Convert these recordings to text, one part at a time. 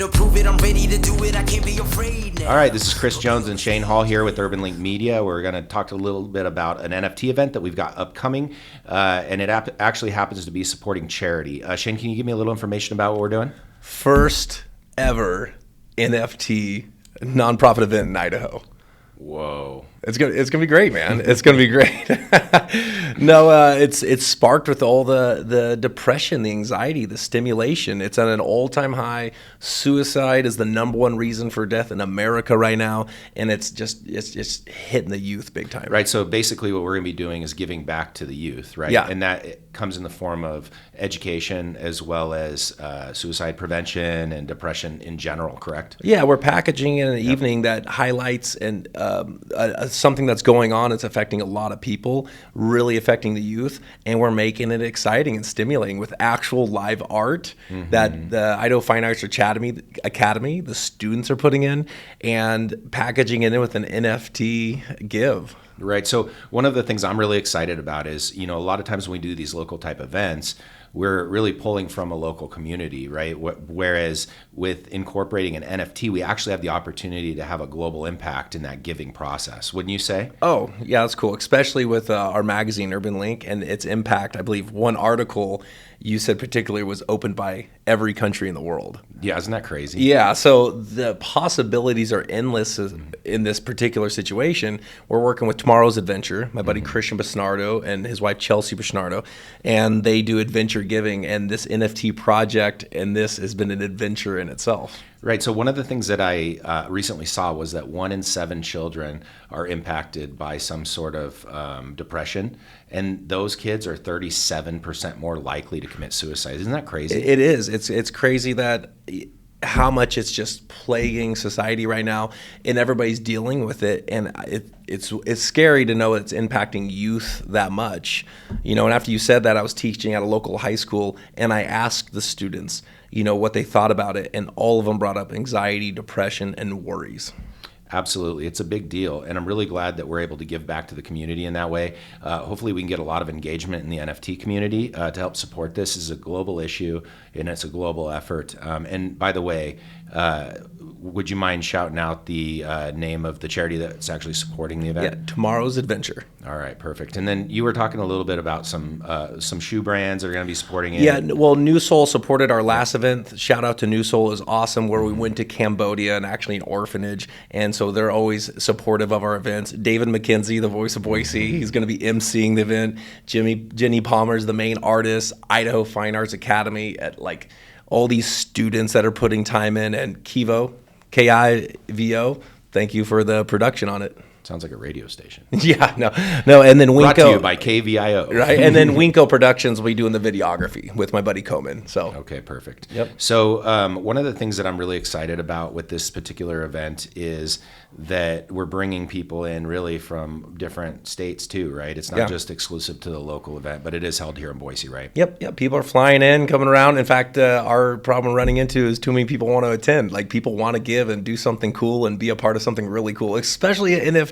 to prove it. I'm ready to do it. I can't be afraid now. All right, this is Chris Jones and Shane Hall here with UrbanLink Media. We're going to talk a little bit about an NFT event that we've got upcoming, and it actually happens to be supporting charity. Shane, can you give me a little information about what we're doing? First ever NFT nonprofit event in Idaho. Whoa. It's gonna be great, man. It's gonna be great. No, it's sparked with all the depression, the anxiety, the stimulation. It's at an all-time high. Suicide is the number one reason for death in America right now, and it's just hitting the youth big time. Right. So basically, what we're going to be doing is giving back to the youth, right? Yeah. And that comes in the form of education as well as suicide prevention and depression in general. Correct? Yeah, we're packaging in an evening that highlights and something that's going on. It's affecting a lot of people, really affecting the youth, and we're making it exciting and stimulating with actual live art that the Idaho Fine Arts Academy, the students are putting in, and packaging it in with an NFT give. Right. So one of the things I'm really excited about is, a lot of times when we do these local type events, we're really pulling from a local community, right? Whereas with incorporating an NFT, we actually have the opportunity to have a global impact in that giving process. Wouldn't you say? Oh, yeah, that's cool. Especially with our magazine, UrbanLink, and its impact. I believe one article you said particularly was opened by every country in the world. Yeah, isn't that crazy? Yeah, so the possibilities are endless in this particular situation. We're working with Tomorrow's Adventure, my buddy Christian Basnardo and his wife Chelsea Basnardo, and they do adventure giving, and this NFT project, and this has been an adventure in itself. Right. So one of the things that I recently saw was that 1 in 7 children are impacted by some sort of depression, and those kids are 37% more likely to commit suicide. Isn't that crazy? It is. It's crazy that how much it's just plaguing society right now, and everybody's dealing with it, and it's scary to know it's impacting youth that much. And after you said that, I was teaching at a local high school, and I asked the students, what they thought about it, and all of them brought up anxiety, depression, and worries. Absolutely. It's a big deal, and I'm really glad that we're able to give back to the community in that way. Hopefully we can get a lot of engagement in the NFT community to help support this. This is a global issue, and it's a global effort. And by the way, would you mind shouting out the name of the charity that's actually supporting the event? Yeah, Tomorrow's Adventure. All right, perfect. And then you were talking a little bit about some shoe brands that are going to be supporting it. Yeah, well, New Soul supported our last event. Shout out to New Soul, is awesome, where we went to Cambodia and actually an orphanage, and so they're always supportive of our events. David McKenzie, the voice of Boise, he's going to be emceeing the event. Jenny Palmer's the main artist. Idaho Fine Arts Academy, at all these students that are putting time in, and Kivo, Kivo, thank you for the production on it. Sounds like a radio station. Yeah, no, and then Winko. Brought to you by KVIO. Right, and then Winko Productions will be doing the videography with my buddy Coman. So okay, perfect. Yep. So one of the things that I'm really excited about with this particular event is that we're bringing people in really from different states too, right? It's not just exclusive to the local event, but it is held here in Boise, right? Yep. People are flying in, coming around. In fact, our problem we're running into is too many people want to attend. People want to give and do something cool and be a part of something really cool, especially an NFT.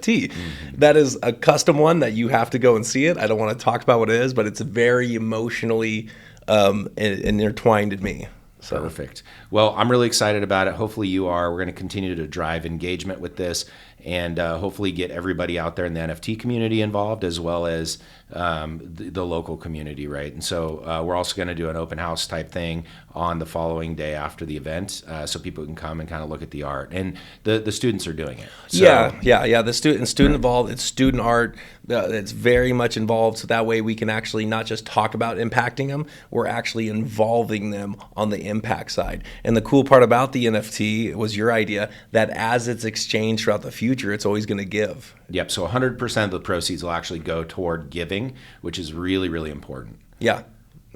That is a custom one that you have to go and see it. I don't want to talk about what it is, but it's very emotionally intertwined in me. So. Perfect. Well, I'm really excited about it. Hopefully you are. We're going to continue to drive engagement with this, and hopefully get everybody out there in the NFT community involved, as well as the local community, right? And so we're also going to do an open house type thing on the following day after the event, so people can come and kind of look at the art. And the students are doing it. So, yeah. The student involved. It's student art. It's very much involved. So that way we can actually not just talk about impacting them. We're actually involving them on the impact side. And the cool part about the NFT was your idea that as it's exchanged throughout the future, it's always going to give. Yep. So 100% of the proceeds will actually go toward giving, which is really, really important. Yeah.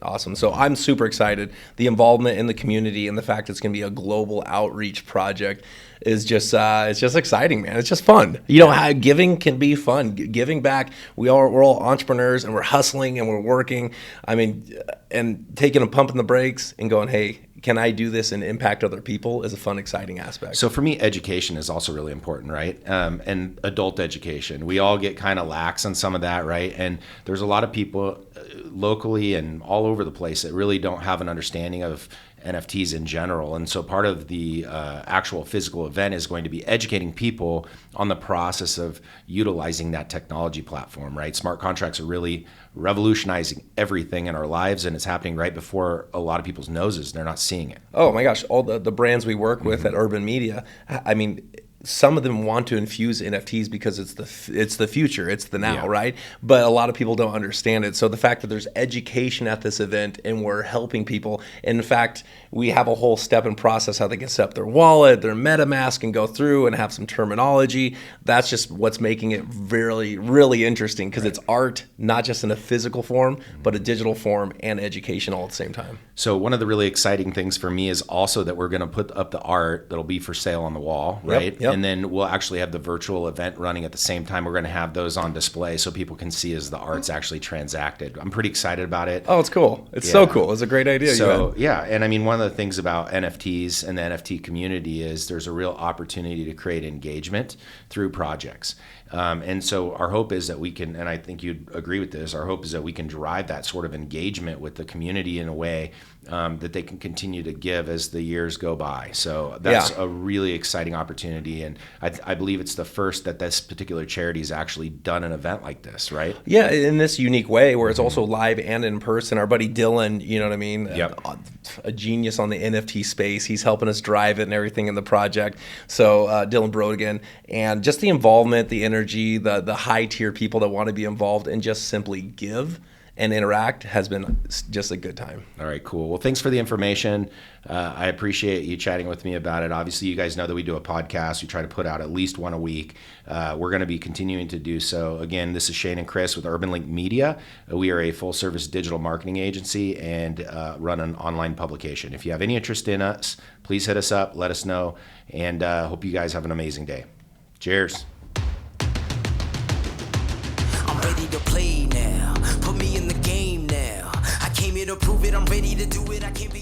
Awesome. So I'm super excited. The involvement in the community and the fact it's going to be a global outreach project is just it's just exciting, man. It's just fun. How giving can be fun. Giving back. We're all entrepreneurs, and we're hustling and we're working. And taking a pump in the brakes and going, hey, can I do this and impact other people is a fun, exciting aspect. So for me, education is also really important, right? And adult education. We all get kind of lax on some of that, right? And there's a lot of people, locally and all over the place that really don't have an understanding of NFTs in general. And so part of the actual physical event is going to be educating people on the process of utilizing that technology platform, right? Smart contracts are really revolutionizing everything in our lives, and it's happening right before a lot of people's noses. They're not seeing it. Oh my gosh, all the brands we work with at Urban Media, I mean, some of them want to infuse NFTs because it's the future, it's the now, right? But a lot of people don't understand it. So the fact that there's education at this event and we're helping people. In fact, we have a whole step and process how they can set up their wallet, their MetaMask, and go through and have some terminology. That's just what's making it really, really interesting, because it's art, not just in a physical form, but a digital form and education all at the same time. So one of the really exciting things for me is also that we're going to put up the art that'll be for sale on the wall, right? Yep. And then we'll actually have the virtual event running at the same time. We're going to have those on display so people can see as the art's actually transacted. I'm pretty excited about it. Oh, it's cool. It's so cool. It's a great idea. So yeah, and I mean, one of the things about NFTs and the NFT community is there's a real opportunity to create engagement through projects. And so our hope is that we can, and I think you'd agree with this, our hope is that we can drive that sort of engagement with the community in a way that they can continue to give as the years go by. So that's a really exciting opportunity. And I believe it's the first that this particular charity has actually done an event like this, right? Yeah, in this unique way where it's also live and in person. Our buddy Dylan, you know what I mean? A genius on the NFT space. He's helping us drive it and everything in the project. So Dylan Brodigan, and just the involvement, the energy, the high tier people that want to be involved and just simply give and interact has been just a good time. All right, cool. Well, thanks for the information. I appreciate you chatting with me about it. Obviously, you guys know that we do a podcast. We try to put out at least one a week. We're going to be continuing to do so. Again, this is Shane and Chris with UrbanLink Media. We are a full-service digital marketing agency and run an online publication. If you have any interest in us, please hit us up, let us know, and hope you guys have an amazing day. Cheers. I'm ready to play now. Put me in the game now. I came here to prove it. I'm ready to do it. I can't